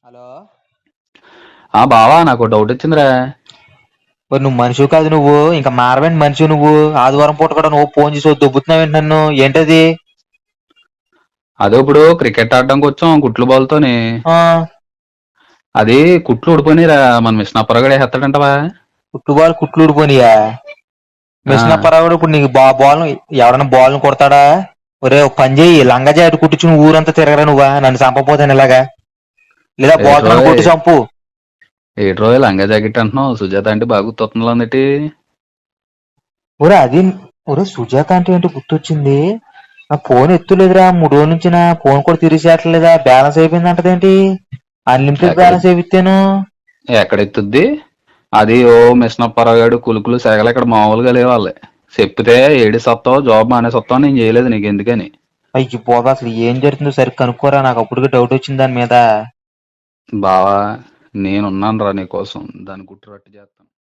Hello. ఆ బావా నాకు డౌట్ వచ్చిందిరా. మరి నువ్వు మనిషి కాదు, నువ్వు ఇంకా మారవేంటి మనిషి నువ్వు? ఆదివారం పూట కూడా నువ్వు ఫోన్ చేసి దొబ్బుతున్నావేంటి నన్ను? ఏంటది? అదే ఇప్పుడు క్రికెట్ ఆడడానికి వచ్చాం కుట్లు బాల్తోని. ఆ అది కుట్లు ఊడిపోయినాయిరా, మన మిషన్ అప్పరగడే వేస్తాడంటవా? కుట్లు ఊడిపోనియా? ఆ, మిషన్ అప్పారావుడు ఇప్పుడు నీకు బాల్ ఎవడన్నా బాల్ కొడతాడా? ఒరే ఒక పని చెయ్యి, లంగా జాకెట్ కుట్టించు నువ్వు ఊరంతా తిరగరా నువ్వా, నన్ను చంపపోతాను ఇలాగా. లేదా బాల్ నన్ను ఏట్రోయ్ కొట్టి చంపు. ఏట్రోయ్ లంగా జాకెట్ అంటున్నావు, సుజాత అంటే బాగా గుర్తొస్తుందిలా ఉన్నటి. ఒరే అది ఒరే సుజాత అంటే ఏంటో గుర్తొచ్చింది. నా ఫోన్ ఎత్తులేదురా 3 రోజుల నుంచి, నా ఫోన్ కూడా తిరిగిసేట్లేదా, బ్యాలెన్స్ అయిపోయింది అంటదేంటి? అన్లిమిటెడ్ ఎక్కడ బ్యాలెన్స్ అయిపోతాను. ఎక్కడెత్తుద్ది అది? ఓ మిషన్ అప్పారాగాడు కులుకులు సెగలు ఇక్కడ మామూలుగా లేవాలి. చెప్తే ఏడి సత్తావు, జాబ్ మానే సత్తావు, నేను చేయలేదు నీకు ఎందుకని. అయ్యి బాబా, అసలు ఏం జరుగుతుందో సరిగ్గా కనుక్కోరా, నాకు అప్పటికే డౌట్ వచ్చింది దాని మీద. బావా నేనున్నాను రా నీకోసం, దాన్ని గుట్టురట్టు చేస్తాను.